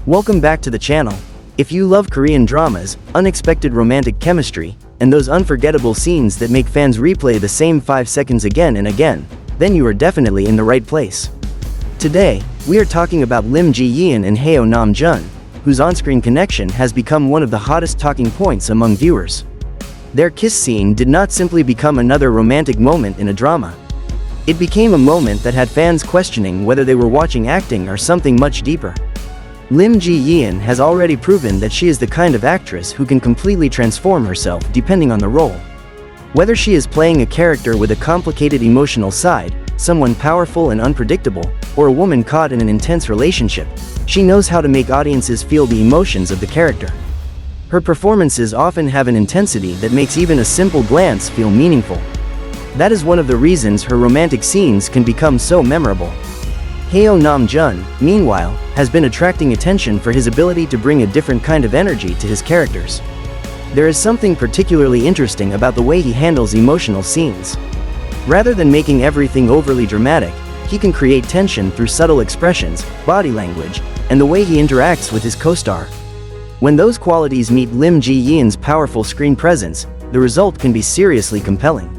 Welcome back to the channel. If you love Korean dramas, unexpected romantic chemistry, and those unforgettable scenes that make fans replay the same 5 seconds again and again, then you are definitely in the right place. Today, we are talking about Ji-yeon and Heo Nam-jun, whose on-screen connection has become one of the hottest talking points among viewers. Their kiss scene did not simply become another romantic moment in a drama. It became a moment that had fans questioning whether they were watching acting or something much deeper. Ji-yeon has already proven that she is the kind of actress who can completely transform herself depending on the role. Whether she is playing a character with a complicated emotional side, someone powerful and unpredictable, or a woman caught in an intense relationship, she knows how to make audiences feel the emotions of the character. Her performances often have an intensity that makes even a simple glance feel meaningful. That is one of the reasons her romantic scenes can become so memorable. Heo Nam-jun, meanwhile, has been attracting attention for his ability to bring a different kind of energy to his characters. There is something particularly interesting about the way he handles emotional scenes. Rather than making everything overly dramatic, he can create tension through subtle expressions, body language, and the way he interacts with his co-star. When those qualities meet Ji-yeon's powerful screen presence, the result can be seriously compelling.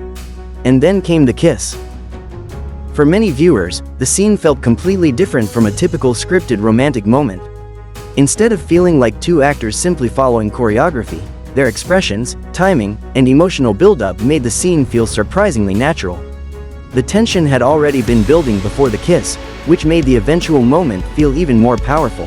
And then came the kiss. For many viewers, the scene felt completely different from a typical scripted romantic moment. Instead of feeling like two actors simply following choreography, their expressions, timing, and emotional buildup made the scene feel surprisingly natural. The tension had already been building before the kiss, which made the eventual moment feel even more powerful.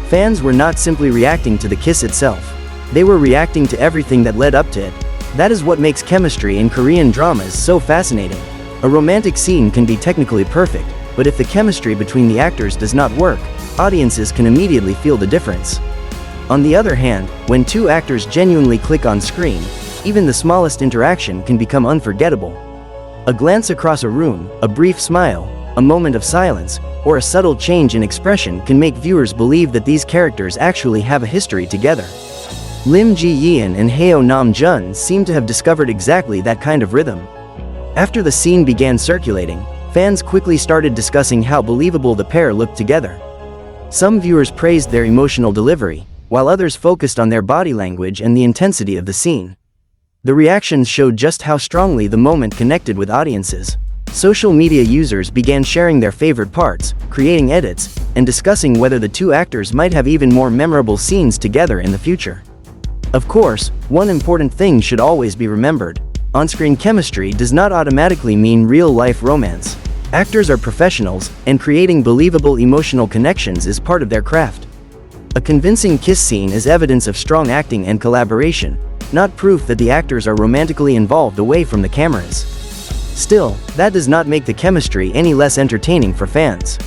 Fans were not simply reacting to the kiss itself. They were reacting to everything that led up to it. That is what makes chemistry in Korean dramas so fascinating. A romantic scene can be technically perfect, but if the chemistry between the actors does not work, audiences can immediately feel the difference. On the other hand, when two actors genuinely click on screen, even the smallest interaction can become unforgettable. A glance across a room, a brief smile, a moment of silence, or a subtle change in expression can make viewers believe that these characters actually have a history together. Ji-yeon and Heo Nam-jun seem to have discovered exactly that kind of rhythm. After the scene began circulating, fans quickly started discussing how believable the pair looked together. Some viewers praised their emotional delivery, while others focused on their body language and the intensity of the scene. The reactions showed just how strongly the moment connected with audiences. Social media users began sharing their favorite parts, creating edits, and discussing whether the two actors might have even more memorable scenes together in the future. Of course, one important thing should always be remembered. On-screen chemistry does not automatically mean real-life romance. Actors are professionals, and creating believable emotional connections is part of their craft. A convincing kiss scene is evidence of strong acting and collaboration, not proof that the actors are romantically involved away from the cameras. Still, that does not make the chemistry any less entertaining for fans.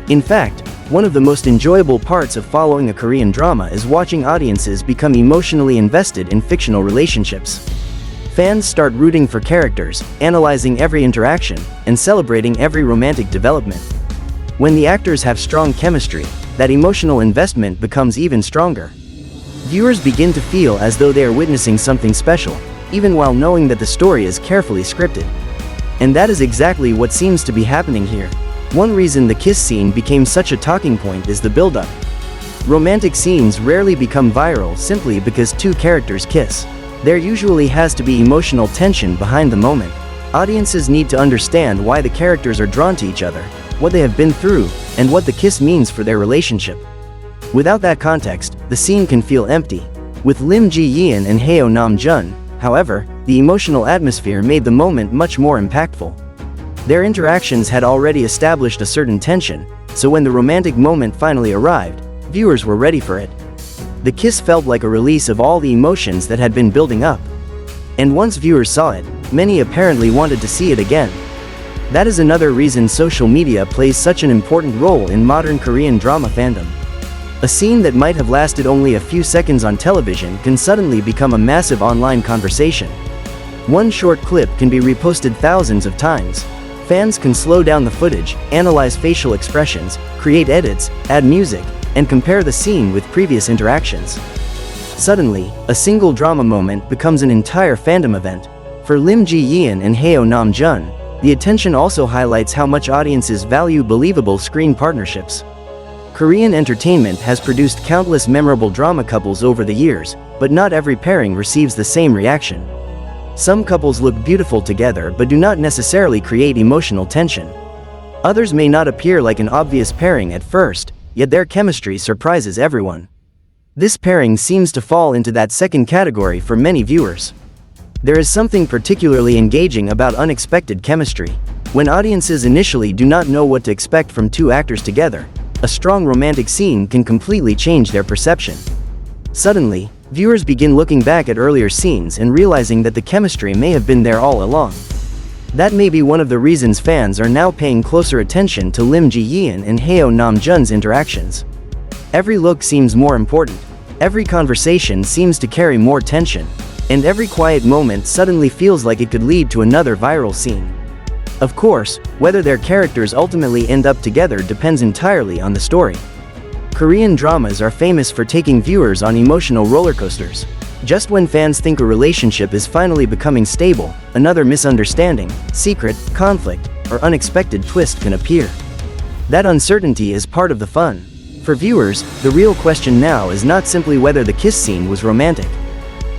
In fact, one of the most enjoyable parts of following a Korean drama is watching audiences become emotionally invested in fictional relationships. Fans start rooting for characters, analyzing every interaction, and celebrating every romantic development. When the actors have strong chemistry, that emotional investment becomes even stronger. Viewers begin to feel as though they are witnessing something special, even while knowing that the story is carefully scripted. And that is exactly what seems to be happening here. One reason the kiss scene became such a talking point is the buildup. Romantic scenes rarely become viral simply because two characters kiss. There usually has to be emotional tension behind the moment. Audiences need to understand why the characters are drawn to each other, what they have been through, and what the kiss means for their relationship. Without that context, the scene can feel empty. With Ji-yeon and Heo Nam-jun, however, the emotional atmosphere made the moment much more impactful. Their interactions had already established a certain tension, so when the romantic moment finally arrived, viewers were ready for it. The kiss felt like a release of all the emotions that had been building up. And once viewers saw it, many apparently wanted to see it again. That is another reason social media plays such an important role in modern Korean drama fandom. A scene that might have lasted only a few seconds on television can suddenly become a massive online conversation. One short clip can be reposted thousands of times. Fans can slow down the footage, analyze facial expressions, create edits, add music, and compare the scene with previous interactions. Suddenly, a single drama moment becomes an entire fandom event. For Ji-yeon and Heo Nam-jun, the attention also highlights how much audiences value believable screen partnerships. Korean entertainment has produced countless memorable drama couples over the years, but not every pairing receives the same reaction. Some couples look beautiful together but do not necessarily create emotional tension. Others may not appear like an obvious pairing at first, yet their chemistry surprises everyone. This pairing seems to fall into that second category for many viewers. There is something particularly engaging about unexpected chemistry. When audiences initially do not know what to expect from two actors together, a strong romantic scene can completely change their perception. Suddenly, viewers begin looking back at earlier scenes and realizing that the chemistry may have been there all along. That may be one of the reasons fans are now paying closer attention to Ji-yeon and Heo Nam-jun's interactions. Every look seems more important, every conversation seems to carry more tension, and every quiet moment suddenly feels like it could lead to another viral scene. Of course, whether their characters ultimately end up together depends entirely on the story. Korean dramas are famous for taking viewers on emotional roller coasters. Just when fans think a relationship is finally becoming stable, another misunderstanding, secret, conflict, or unexpected twist can appear. That uncertainty is part of the fun. For viewers, the real question now is not simply whether the kiss scene was romantic.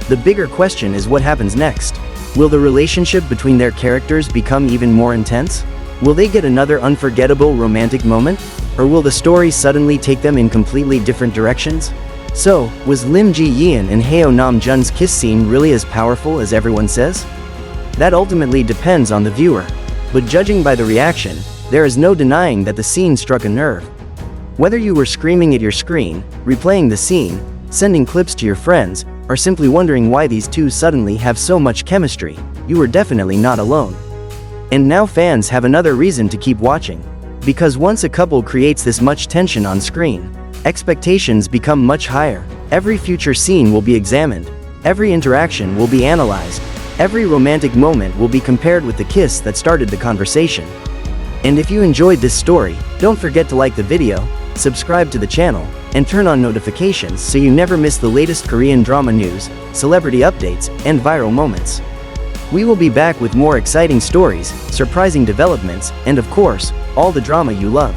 The bigger question is what happens next. Will the relationship between their characters become even more intense? Will they get another unforgettable romantic moment? Or will the story suddenly take them in completely different directions? So, was Ji-yeon and Heo Nam-jun's kiss scene really as powerful as everyone says? That ultimately depends on the viewer. But judging by the reaction, there is no denying that the scene struck a nerve. Whether you were screaming at your screen, replaying the scene, sending clips to your friends, or simply wondering why these two suddenly have so much chemistry, you were definitely not alone. And now fans have another reason to keep watching. Because once a couple creates this much tension on screen, expectations become much higher. Every future scene will be examined, every interaction will be analyzed, every romantic moment will be compared with the kiss that started the conversation. And if you enjoyed this story, don't forget to like the video, subscribe to the channel, and turn on notifications so you never miss the latest Korean drama news, celebrity updates, and viral moments. We will be back with more exciting stories, surprising developments, and of course, all the drama you love.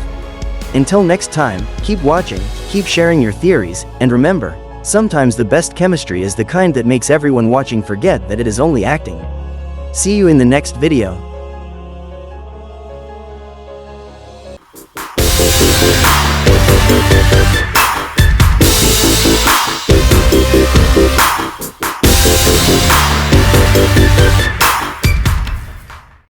Until next time, keep watching, keep sharing your theories, and remember, sometimes the best chemistry is the kind that makes everyone watching forget that it is only acting. See you in the next video.